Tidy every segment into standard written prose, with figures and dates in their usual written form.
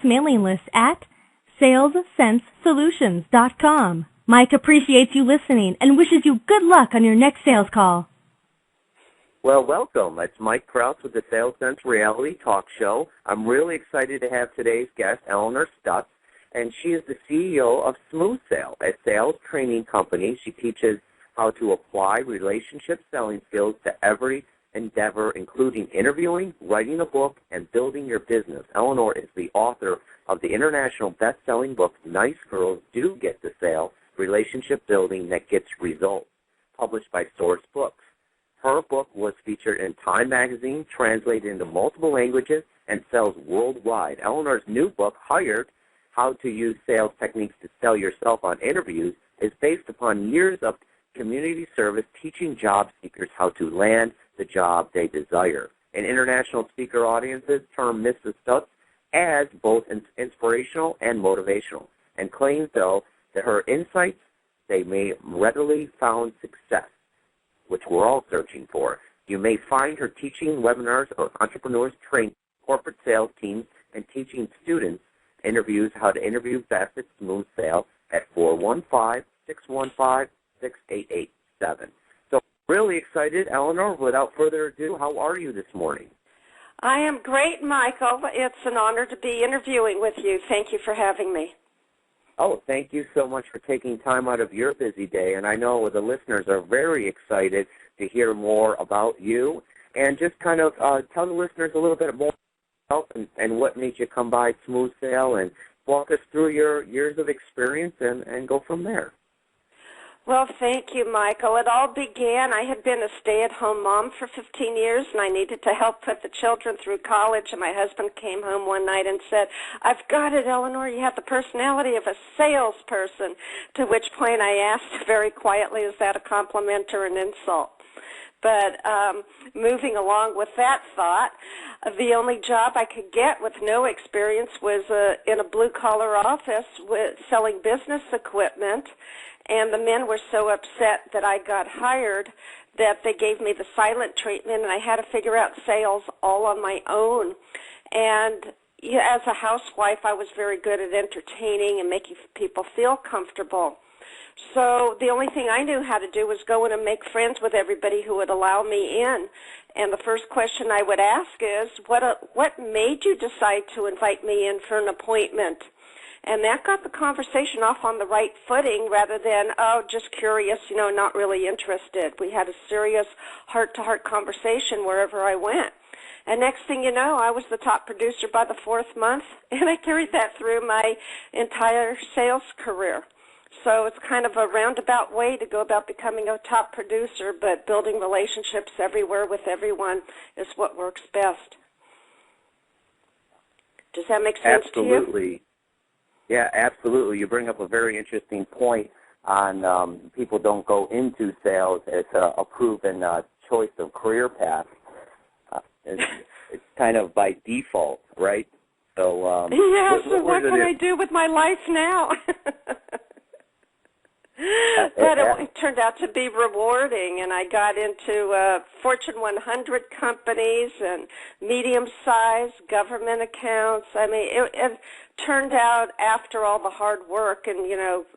mailing list at salessensesolutions.com. Mike appreciates you listening and wishes you good luck on your next sales call. Well, welcome. It's Mike Krause with the Sales Sense Reality Talk Show. I'm really excited to have today's guest, Elinor Stutz, and she is the CEO of Smooth Sale, a sales training company. She teaches how to apply relationship selling skills to every endeavor, including interviewing, writing a book, and building your business. Elinor is the author of the international best-selling book, Nice Girls Do Get the Sale, Relationship Building That Gets Results, published by Source Books. Her book was featured in Time magazine, translated into multiple languages, and sells worldwide. Elinor's new book, Hired, How to Use Sales Techniques to Sell Yourself on Interviews, is based upon years of community service teaching job seekers how to land the job they desire. And international speaker audiences term Mrs. Stutz as both inspirational and motivational, and claims, though, that her insights, they may readily found success, which we're all searching for. You may find her teaching webinars or entrepreneurs training corporate sales teams and teaching students interviews how to interview best at Smooth Sale at 415-615-6887. So really excited. Elinor, without further ado, how are you this morning? I am great, Michael. It's an honor to be interviewing with you. Thank you for having me. Oh, thank you so much for taking time out of your busy day, and I know the listeners are very excited to hear more about you. And just kind of tell the listeners a little bit more about yourself and what made you come by Smooth Sale, and walk us through your years of experience and go from there. Well, thank you, Michael. It all began, I had been a stay-at-home mom for 15 years, and I needed to help put the children through college, and my husband came home one night and said, "I've got it, Elinor. You have the personality of a salesperson," to which point I asked very quietly, is that a compliment or an insult? But moving along with that thought, the only job I could get with no experience was in a blue-collar office selling business equipment. And the men were so upset that I got hired that they gave me the silent treatment, and I had to figure out sales all on my own. And as a housewife, I was very good at entertaining and making people feel comfortable. So the only thing I knew how to do was go in and make friends with everybody who would allow me in. And the first question I would ask is, what made you decide to invite me in for an appointment? And that got the conversation off on the right footing rather than, oh, just curious, not really interested. We had a serious heart-to-heart conversation wherever I went. And next thing you know, I was the top producer by the 4th month, and I carried that through my entire sales career. So it's kind of a roundabout way to go about becoming a top producer, but building relationships everywhere with everyone is what works best. Does that make sense to you? Absolutely. Yeah, absolutely. You bring up a very interesting point on people don't go into sales as a proven choice of career path. It's kind of by default, right? So so what can I do with my life now? But it turned out to be rewarding, and I got into Fortune 100 companies and medium-sized government accounts. I mean, it turned out after all the hard work and,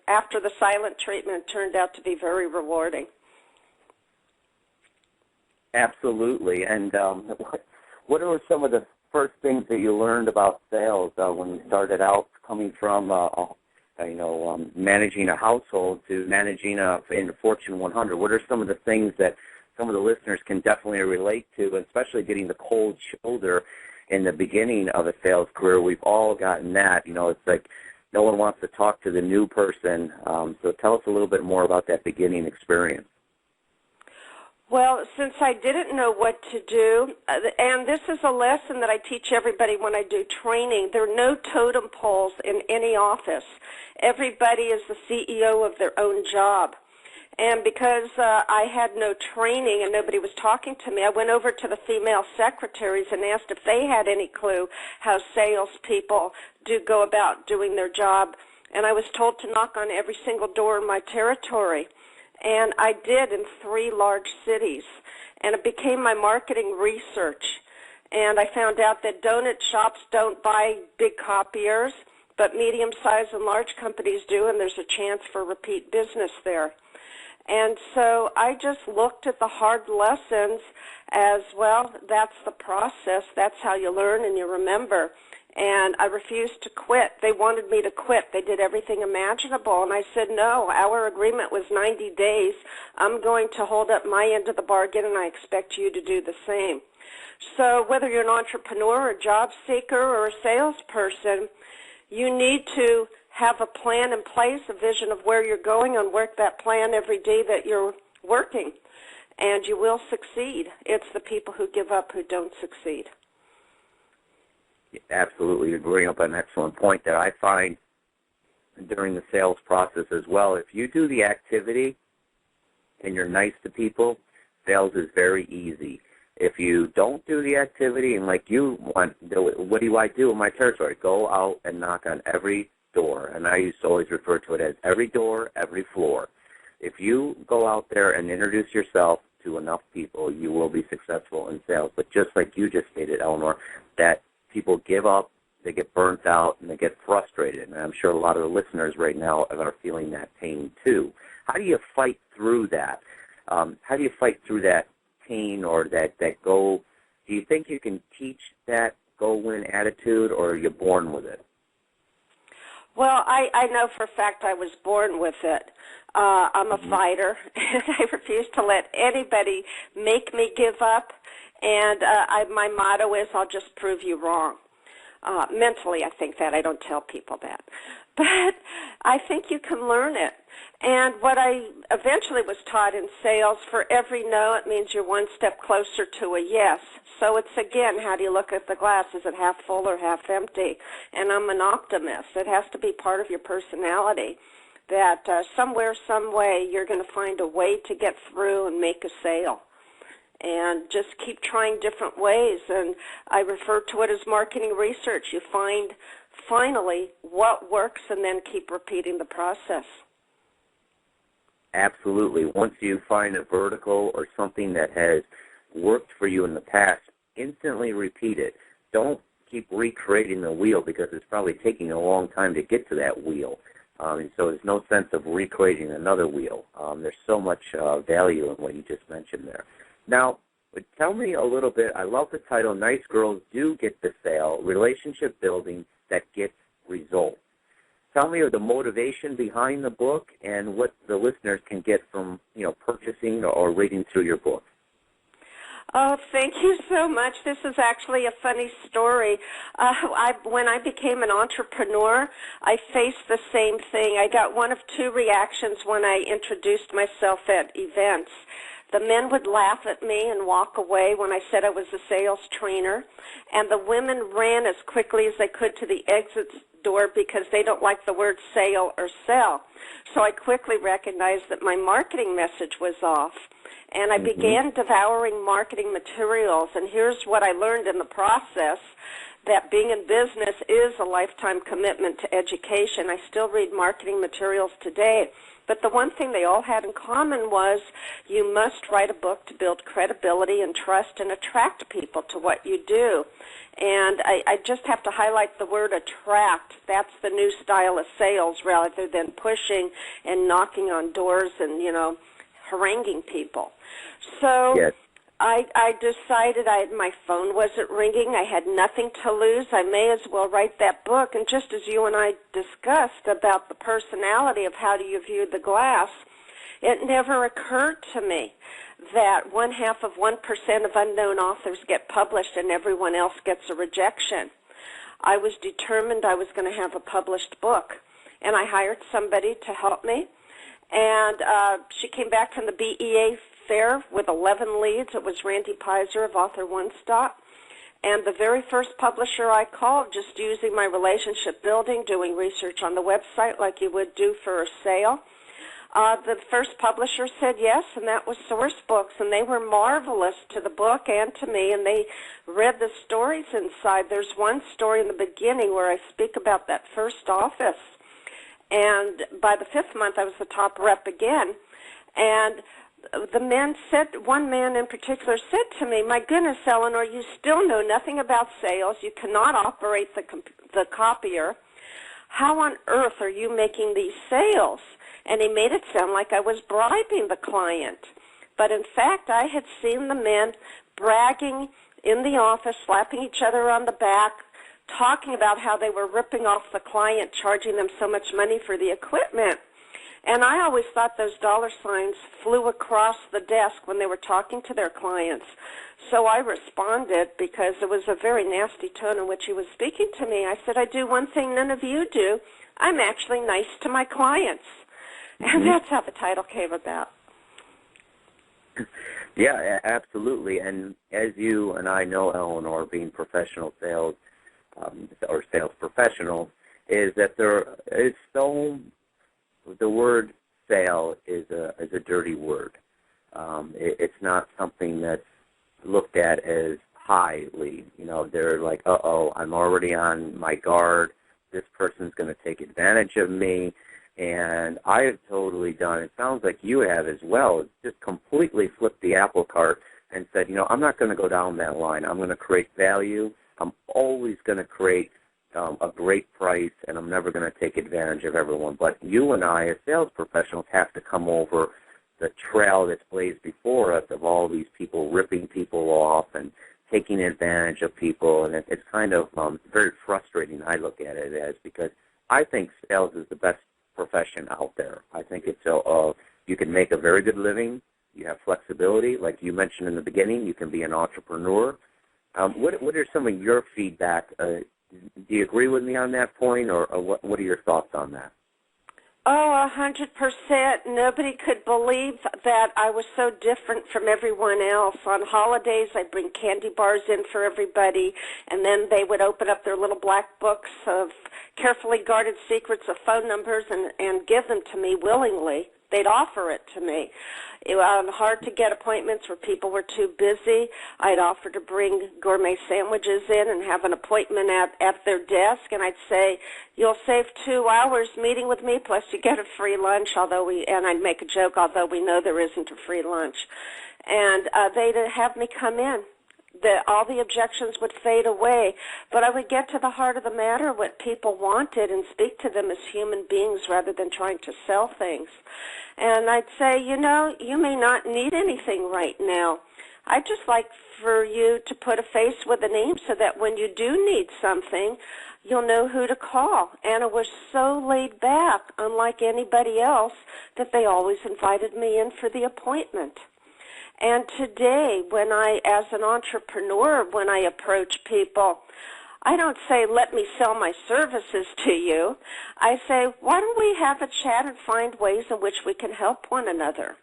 after the silent treatment, it turned out to be very rewarding. Absolutely. And what were some of the first things that you learned about sales when you started out coming from managing a household to managing in the Fortune 100? What are some of the things that some of the listeners can definitely relate to, especially getting the cold shoulder in the beginning of a sales career? We've all gotten that. It's like no one wants to talk to the new person. So tell us a little bit more about that beginning experience. Well, since I didn't know what to do, and this is a lesson that I teach everybody when I do training, there are no totem poles in any office. Everybody is the CEO of their own job. And because I had no training and nobody was talking to me, I went over to the female secretaries and asked if they had any clue how salespeople do go about doing their job. And I was told to knock on every single door in my territory. And I did in 3 large cities. And it became my marketing research. And I found out that donut shops don't buy big copiers, but medium-sized and large companies do, and there's a chance for repeat business there. And so I just looked at the hard lessons as, well, that's the process. That's how you learn and you remember. And I refused to quit. They wanted me to quit. They did everything imaginable. And I said, no, our agreement was 90 days. I'm going to hold up my end of the bargain, and I expect you to do the same. So whether you're an entrepreneur, a job seeker, or a salesperson, you need to have a plan in place, a vision of where you're going, and work that plan every day that you're working, and you will succeed. It's the people who give up who don't succeed. Absolutely. You bring up an excellent point that I find during the sales process as well. If you do the activity and you're nice to people, sales is very easy. If you don't do the activity and like you want, what do I do in my territory? Go out and knock on every door. And I used to always refer to it as every door, every floor. If you go out there and introduce yourself to enough people, you will be successful in sales. But just like you just stated, Elinor, that people give up, they get burnt out, and they get frustrated. And I'm sure a lot of the listeners right now are feeling that pain too. How do you fight through that? How do you fight through that pain or that go? Do you think you can teach that go-win attitude, or are you born with it? Well, I know for a fact I was born with it. I'm a fighter, and I refuse to let anybody make me give up. And my motto is, I'll just prove you wrong. Mentally, I think that. I don't tell people that. But I think you can learn it. And what I eventually was taught in sales, for every no, it means you're one step closer to a yes. So it's, again, how do you look at the glass? Is it half full or half empty? And I'm an optimist. It has to be part of your personality that somewhere, some way, you're going to find a way to get through and make a sale. And just keep trying different ways. And I refer to it as marketing research. You find finally what works and then keep repeating the process. Absolutely. Once you find a vertical or something that has worked for you in the past, instantly repeat it. Don't keep recreating the wheel because it's probably taking a long time to get to that wheel. And so there's no sense of recreating another wheel. There's so much value in what you just mentioned there. Now, tell me a little bit. I love the title, Nice Girls Do Get the Sale, Relationship Building That Gets Results. Tell me the motivation behind the book and what the listeners can get from, purchasing or reading through your book. Oh, thank you so much. This is actually a funny story. When I became an entrepreneur, I faced the same thing. I got one of two reactions when I introduced myself at events. The men would laugh at me and walk away when I said I was a sales trainer, and the women ran as quickly as they could to the exit door because they don't like the word sale or sell. So I quickly recognized that my marketing message was off, and I began devouring marketing materials, and here's what I learned in the process, that being in business is a lifetime commitment to education. I still read marketing materials today. But the one thing they all had in common was you must write a book to build credibility and trust and attract people to what you do. And I just have to highlight the word attract. That's the new style of sales rather than pushing and knocking on doors and, haranguing people. So yes. I decided my phone wasn't ringing. I had nothing to lose. I may as well write that book. And just as you and I discussed about the personality of how do you view the glass, it never occurred to me that 0.5% of unknown authors get published and everyone else gets a rejection. I was determined I was going to have a published book, and I hired somebody to help me. And she came back from the BEA fair with 11 leads. It was Randy Pizer of Author One Stop. And the very first publisher I called, just using my relationship building, doing research on the website like you would do for a sale, the first publisher said yes, and that was Source Books, and they were marvelous to the book and to me, and they read the stories inside. There's one story in the beginning where I speak about that first office, and by the 5th month I was the top rep again. And one man in particular said to me, "My goodness, Elinor, you still know nothing about sales. You cannot operate the copier. How on earth are you making these sales?" And he made it sound like I was bribing the client. But in fact, I had seen the men bragging in the office, slapping each other on the back, talking about how they were ripping off the client, charging them so much money for the equipment. And I always thought those dollar signs flew across the desk when they were talking to their clients. So I responded, because it was a very nasty tone in which he was speaking to me. I said, "I do one thing none of you do. I'm actually nice to my clients." And that's how the title came about. Yeah, absolutely. And as you and I know, Elinor, being professional sales or sales professionals, is that there is the word sale is a dirty word. It's not something that's looked at as highly. You know, they're like, uh-oh, I'm already on my guard. This person's going to take advantage of me. And I have totally done, it sounds like you have as well, just completely flipped the apple cart and said, you know, I'm not going to go down that line. I'm going to create value. I'm always going to create a great price, and I'm never going to take advantage of everyone. But you and I, as sales professionals, have to come over the trail that's blazed before us of all these people ripping people off and taking advantage of people. And it's kind of very frustrating, I look at it as, because I think sales is the best profession out there. I think it's you can make a very good living. You have flexibility, like you mentioned in the beginning. You can be an entrepreneur. What are some of your feedback? Do you agree with me on that point, or what are your thoughts on that? Oh, 100%. Nobody could believe that I was so different from everyone else. On holidays, I'd bring candy bars in for everybody, and then they would open up their little black books of carefully guarded secrets of phone numbers and give them to me willingly. They'd offer it to me. It was hard to get appointments where people were too busy. I'd offer to bring gourmet sandwiches in and have an appointment at their desk, and I'd say, "You'll save 2 hours meeting with me, plus you get a free lunch," and I'd make a joke, although we know there isn't a free lunch. And they'd have me come in. All the objections would fade away, but I would get to the heart of the matter, what people wanted, and speak to them as human beings rather than trying to sell things. And I'd say, you know, you may not need anything right now. I'd just like for you to put a face with a name so that when you do need something, you'll know who to call. And it was so laid back, unlike anybody else, that they always invited me in for the appointment. And today, as an entrepreneur, when I approach people, I don't say, "Let me sell my services to you." I say, "Why don't we have a chat and find ways in which we can help one another?"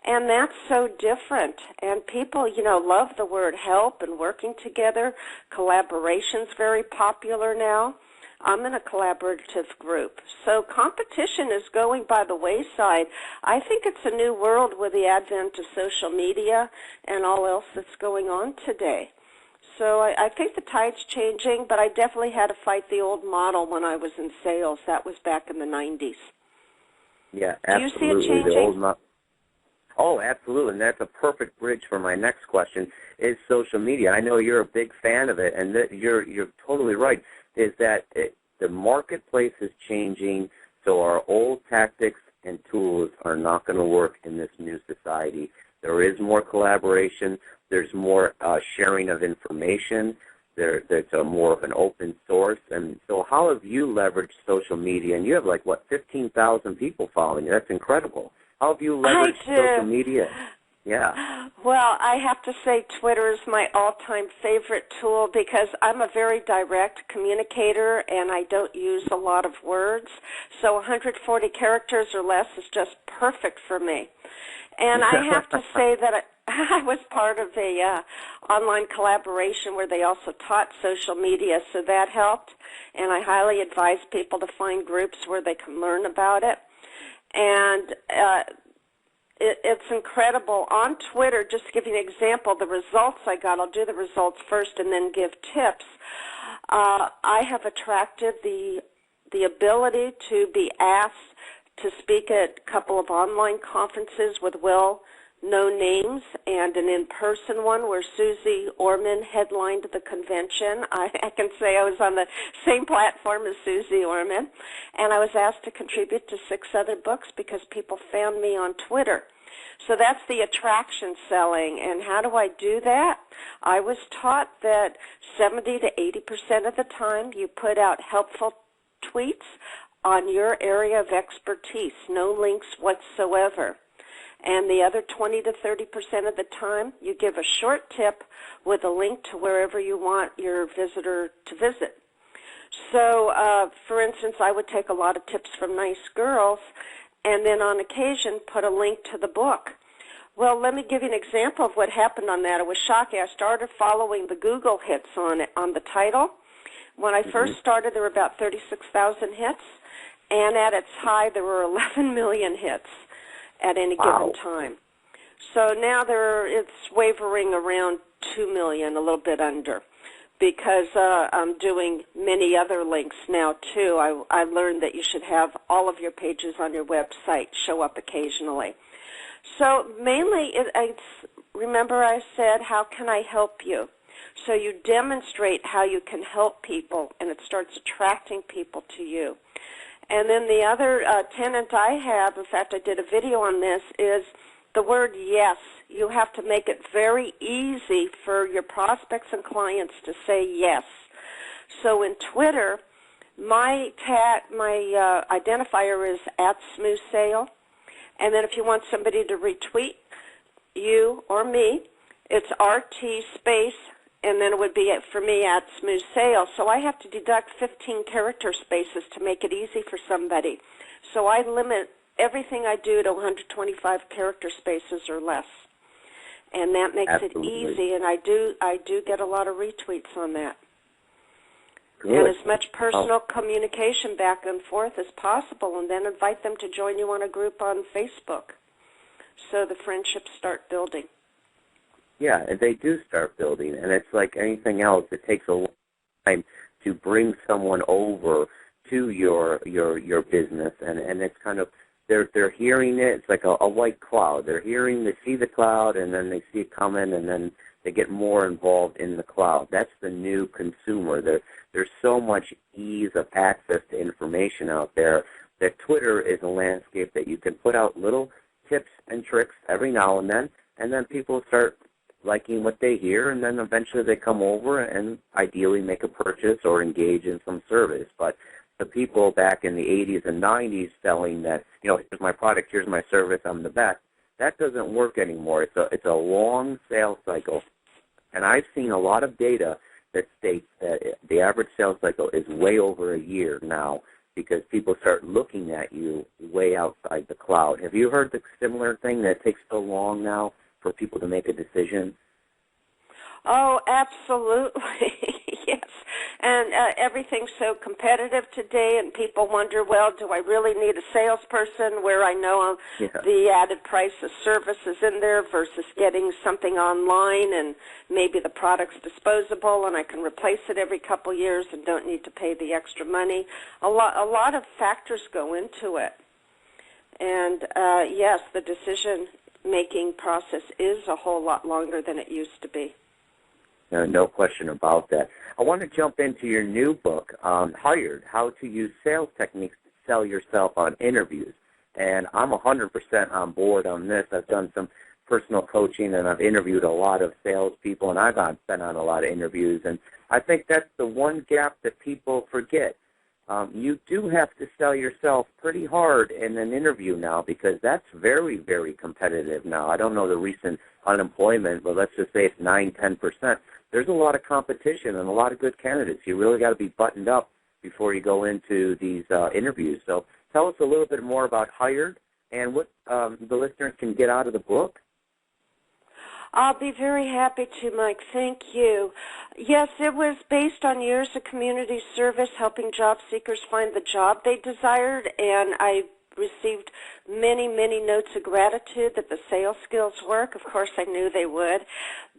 And that's so different. And people, you know, love the word help and working together. Collaboration's very popular now. I'm in a collaborative group. So competition is going by the wayside. I think it's a new world with the advent of social media and all else that's going on today. So I think the tide's changing, but I definitely had to fight the old model when I was in sales. That was back in the 90s. Yeah, absolutely. Do you see it changing? Oh, absolutely, and that's a perfect bridge for my next question, is social media. I know you're a big fan of it, and you're totally right, is that the marketplace is changing, so our old tactics and tools are not going to work in this new society. There is more collaboration. There's more sharing of information. There's more of an open source. And so how have you leveraged social media? And you have, 15,000 people following you. That's incredible. How have you leveraged social media? Yeah. Well, I have to say Twitter is my all-time favorite tool because I'm a very direct communicator and I don't use a lot of words. So 140 characters or less is just perfect for me. And I have to say that I was part of a online collaboration where they also taught social media, so that helped. And I highly advise people to find groups where they can learn about it. And it's incredible. On Twitter, just to give you an example, the results I got, I'll do the results first and then give tips. I have attracted the ability to be asked to speak at a couple of online conferences with no names, and an in-person one where Susie Orman headlined the convention. I can say I was on the same platform as Susie Orman, and I was asked to contribute to 6 other books because people found me on Twitter. So that's the attraction selling. And how do I do that? I was taught that 70 to 80% of the time you put out helpful tweets on your area of expertise, no links whatsoever. And the other 20 to 30% of the time you give a short tip with a link to wherever you want your visitor to visit. So, for instance, I would take a lot of tips from nice girls and then on occasion put a link to the book. Well, let me give you an example of what happened on that. It was shocking. I started following the Google hits on the title. When I first started, there were about 36,000 hits, and at its high, there were 11 million hits at any given time. So now it's wavering around 2 million, a little bit under, because I'm doing many other links now, too. I learned that you should have all of your pages on your website show up occasionally. So mainly, remember I said, how can I help you? So you demonstrate how you can help people, and it starts attracting people to you. And then the other tenet I have, in fact I did a video on this, is the word yes. You have to make it very easy for your prospects and clients to say yes. So in Twitter, my identifier is @SmoothSale. And then if you want somebody to retweet you or me, it's RT space, and then it would be for me @SmoothSale. So I have to deduct 15 character spaces to make it easy for somebody. So I limit everything I do to 125 character spaces or less. And that makes it easy, and I do get a lot of retweets on that. Good. And as much personal communication back and forth as possible, and then invite them to join you on a group on Facebook so the friendships start building. Yeah, they do start building, and it's like anything else. It takes a long time to bring someone over to your business, and it's kind of they're hearing it. It's like a white cloud. They see the cloud, and then they see it coming, and then they get more involved in the cloud. That's the new consumer. There's so much ease of access to information out there that Twitter is a landscape that you can put out little tips and tricks every now and then people start liking what they hear, and then eventually they come over and ideally make a purchase or engage in some service. But the people back in the 80s and 90s selling that, here's my product, here's my service, I'm the best, that doesn't work anymore. It's a long sales cycle. And I've seen a lot of data that states that the average sales cycle is way over a year now because people start looking at you way outside the cloud. Have you heard the similar thing that it takes so long now for people to make a decision? Oh, absolutely, yes. And everything's so competitive today, and people wonder, well, do I really need a salesperson where I know the added price of service is in there versus getting something online and maybe the product's disposable and I can replace it every couple years and don't need to pay the extra money. A lot of factors go into it. And, yes, the decision-making process is a whole lot longer than it used to be. No question about that. I want to jump into your new book, Hired, How to Use Sales Techniques to Sell Yourself on Interviews. And I'm 100% on board on this. I've done some personal coaching, and I've interviewed a lot of salespeople, and I've been on a lot of interviews. And I think that's the one gap that people forget. You do have to sell yourself pretty hard in an interview now because that's very, very competitive now. I don't know the recent unemployment, but let's just say it's 9-10%. There's a lot of competition and a lot of good candidates. You really got to be buttoned up before you go into these interviews. So tell us a little bit more about Hired and what the listeners can get out of the book. I'll be very happy to, Mike. Thank you. Yes, it was based on years of community service, helping job seekers find the job they desired, and I received many, many notes of gratitude that the sales skills work. Of course, I knew they would.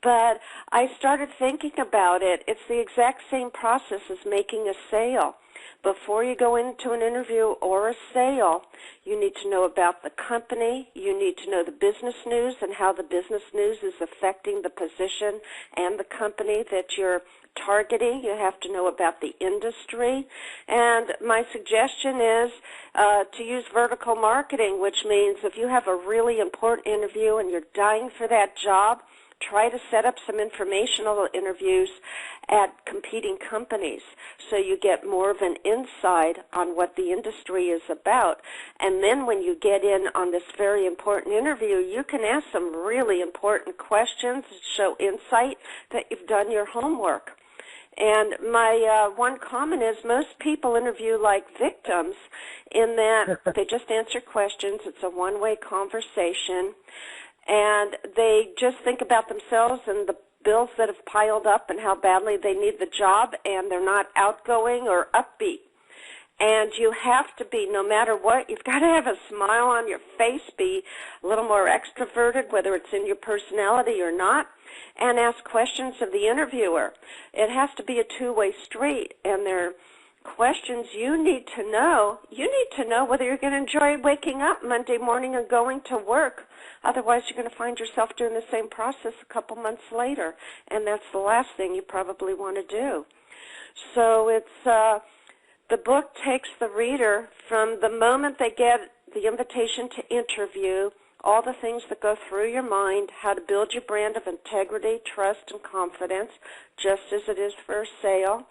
But I started thinking about it. It's the exact same process as making a sale. before you go into an interview or a sale, you need to know about the company, you need to know the business news and how the business news is affecting the position and the company that you're targeting. You have to know about the industry. And my suggestion is to use vertical marketing, which means if you have a really important interview and you're dying for that job, try to set up some informational interviews at competing companies so you get more of an insight on what the industry is about. And then when you get in on this very important interview, you can ask some really important questions to show insight that you've done your homework. And my one comment is most people interview like victims in that they just answer questions. It's a one-way conversation. And they just think about themselves and the bills that have piled up and how badly they need the job, and they're not outgoing or upbeat. And you have to be, no matter what, you've got to have a smile on your face, be a little more extroverted, whether it's in your personality or not, and ask questions of the interviewer. It has to be a two-way street, and there are questions you need to know. You need to know whether you're going to enjoy waking up Monday morning and going to work. Otherwise, you're going to find yourself doing the same process a couple months later, and that's the last thing you probably want to do. So it's the book takes the reader from the moment they get the invitation to interview, all the things that go through your mind, how to build your brand of integrity, trust, and confidence, just as it is for a sale,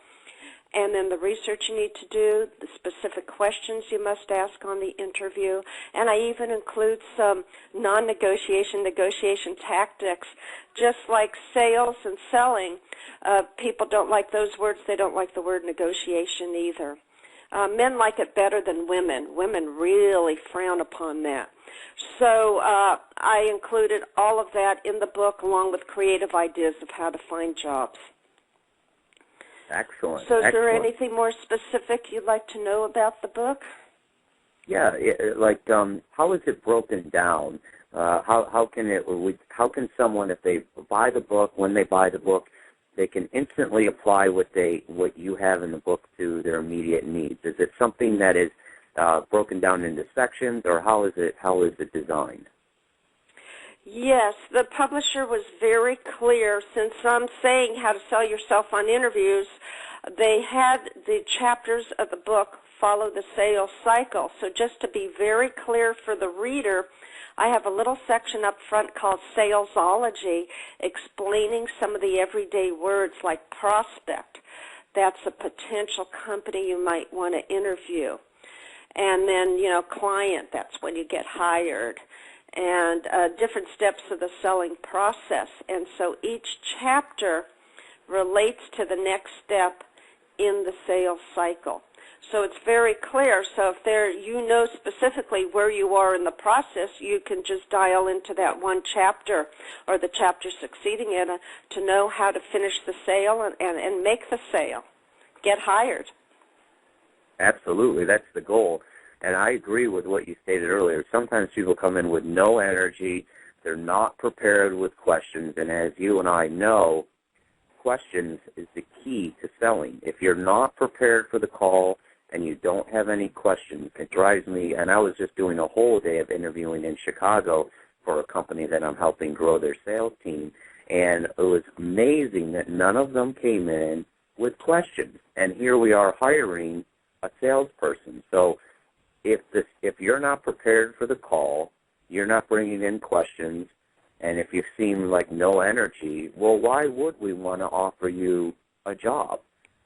and then the research you need to do, the specific questions you must ask on the interview, and I even include some non-negotiation, negotiation tactics. Just like sales and selling, people don't like those words. They don't like the word negotiation either. Men like it better than women. Women really frown upon that. So I included all of that in the book along with creative ideas of how to find jobs. Excellent. So is there anything more specific you'd like to know about the book? Yeah, how is it broken down? How can someone, if they buy the book, when they buy the book, they can instantly apply what you have in the book to their immediate needs? Is it something that is broken down into sections, or how is it designed? Yes, the publisher was very clear. Since I'm saying how to sell yourself on interviews, they had the chapters of the book follow the sales cycle. So just to be very clear for the reader, I have a little section up front called Salesology, explaining some of the everyday words like prospect. That's a potential company you might want to interview. And then, client, that's when you get hired. And different steps of the selling process. And so each chapter relates to the next step in the sales cycle. So it's very clear. So if you know specifically where you are in the process, you can just dial into that one chapter or the chapter succeeding it to know how to finish the sale and make the sale, get hired. Absolutely. That's the goal. And I agree with what you stated earlier. Sometimes people come in with no energy. They're not prepared with questions. And as you and I know, questions is the key to selling. If you're not prepared for the call and you don't have any questions, it drives me. And I was just doing a whole day of interviewing in Chicago for a company that I'm helping grow their sales team. And it was amazing that none of them came in with questions. And here we are hiring a salesperson. So if you're not prepared for the call, you're not bringing in questions, and if you seem like no energy, well, why would we want to offer you a job?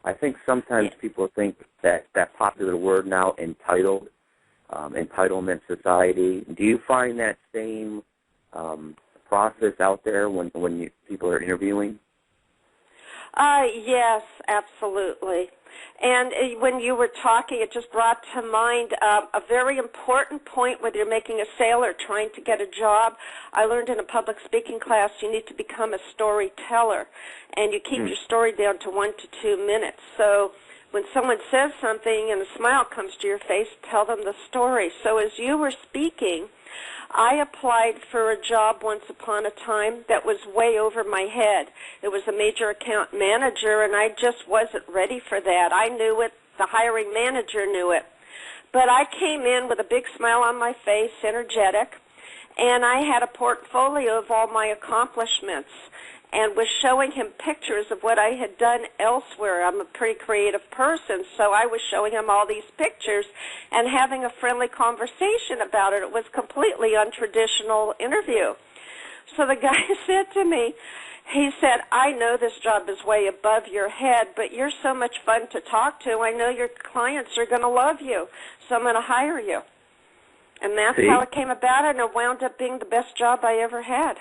I think sometimes people think that popular word now, entitled, entitlement society. Do you find that same process out there when people are interviewing? Yes, absolutely. And when you were talking, it just brought to mind a very important point whether you're making a sale or trying to get a job. I learned in a public speaking class you need to become a storyteller, and you keep your story down to 1 to 2 minutes. So when someone says something and a smile comes to your face, tell them the story. So as you were speaking, I applied for a job once upon a time that was way over my head. It was a major account manager, and I just wasn't ready for that. I knew it the hiring manager knew it. But I came in with a big smile on my face, energetic, and I had a portfolio of all my accomplishments and was showing him pictures of what I had done elsewhere. I'm a pretty creative person, so I was showing him all these pictures and having a friendly conversation about it. It was a completely untraditional interview. So the guy said to me, he said, I know this job is way above your head, but you're so much fun to talk to. I know your clients are going to love you, so I'm going to hire you. And that's how it came about, and it wound up being the best job I ever had.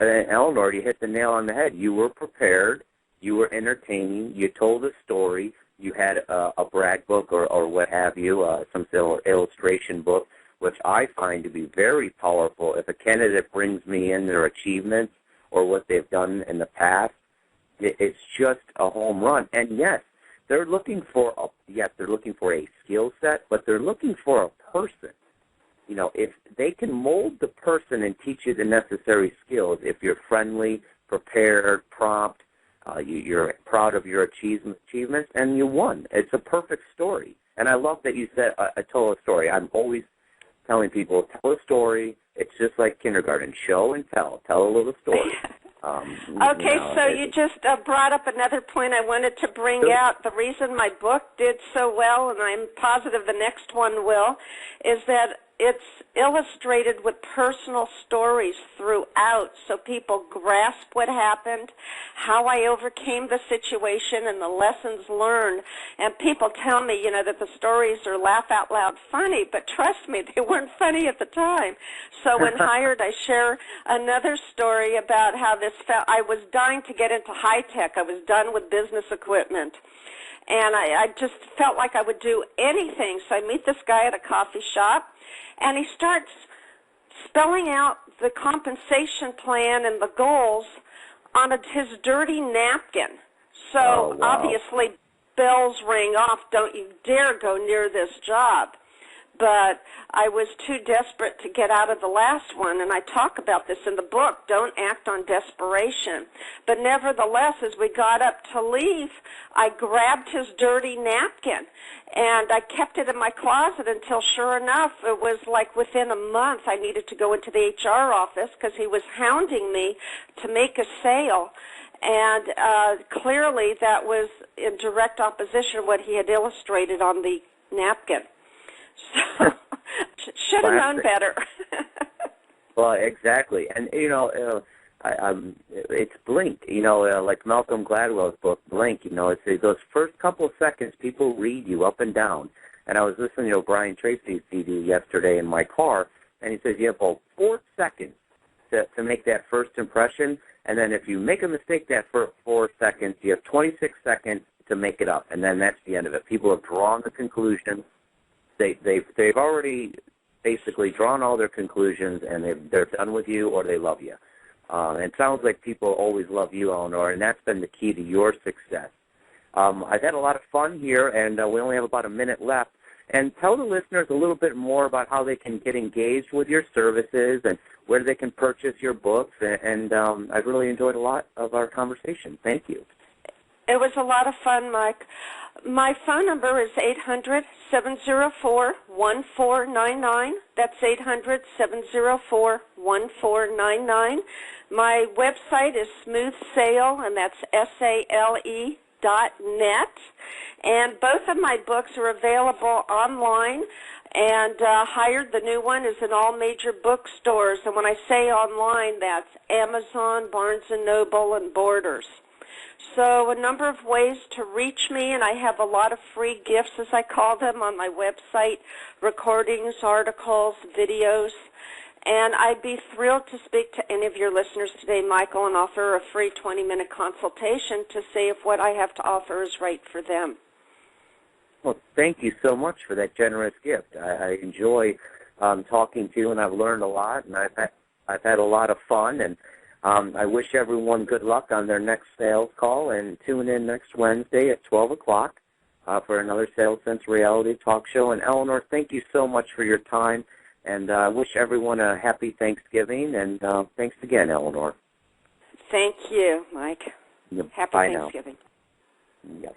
Elinor, you hit the nail on the head. You were prepared. You were entertaining. You told a story. You had a brag book or what have you, some illustration book, which I find to be very powerful. If a candidate brings me in their achievements or what they've done in the past, it's just a home run. And yes, they're looking for a skill set, but they're looking for a person. You know, if they can mold the person and teach you the necessary skills, if you're friendly, prepared, prompt, you're proud of your achievements, and you won. It's a perfect story. And I love that you said, I told a story. I'm always telling people, tell a story. It's just like kindergarten. Show and tell. Tell a little story. Okay, so you just brought up another point I wanted to bring out. The reason my book did so well, and I'm positive the next one will, is that it's illustrated with personal stories throughout so people grasp what happened, how I overcame the situation, and the lessons learned. And people tell me, you know, that the stories are laugh-out-loud funny, but trust me, they weren't funny at the time. So when hired, I share another story about how I was dying to get into high-tech. I was done with business equipment. And I just felt like I would do anything. So I meet this guy at a coffee shop, and he starts spelling out the compensation plan and the goals on his dirty napkin. So obviously bells ring off, don't you dare go near this job. But I was too desperate to get out of the last one, and I talk about this in the book, Don't Act on Desperation. But nevertheless, as we got up to leave, I grabbed his dirty napkin, and I kept it in my closet until, sure enough, it was like within a month I needed to go into the HR office because he was hounding me to make a sale. And clearly that was in direct opposition to what he had illustrated on the napkin. So, should have known better. Well, exactly. And, you know, it's Blink, you know, like Malcolm Gladwell's book, Blink, you know, it's those first couple of seconds people read you up and down. And I was listening to Brian Tracy's CD yesterday in my car, and he says you have about 4 seconds to make that first impression, and then if you make a mistake that first 4 seconds, you have 26 seconds to make it up, and then that's the end of it. People have drawn the conclusion. They've already basically drawn all their conclusions, and they're done with you or they love you. And it sounds like people always love you, Elinor, and that's been the key to your success. I've had a lot of fun here, and we only have about a minute left. And tell the listeners a little bit more about how they can get engaged with your services and where they can purchase your books. And I've really enjoyed a lot of our conversation. Thank you. It was a lot of fun, Mike. My phone number is 800-704-1499. That's 800-704-1499. My website is smoothsale, and that's SALE.net. And both of my books are available online. And Hired, the new one, is in all major bookstores. And when I say online, that's Amazon, Barnes & Noble, and Borders. So a number of ways to reach me, and I have a lot of free gifts, as I call them, on my website, recordings, articles, videos. And I'd be thrilled to speak to any of your listeners today, Michael, and offer a free 20-minute consultation to see if what I have to offer is right for them. Well, thank you so much for that generous gift. I enjoy talking to you, and I've learned a lot, and I've had a lot of fun, and I wish everyone good luck on their next sales call, and tune in next Wednesday at 12 o'clock for another Sales Sense Reality Talk Show. And Elinor, thank you so much for your time, and I wish everyone a happy Thanksgiving, and thanks again, Elinor. Thank you, Mike. Yep. Happy Bye Thanksgiving. Now. Yes.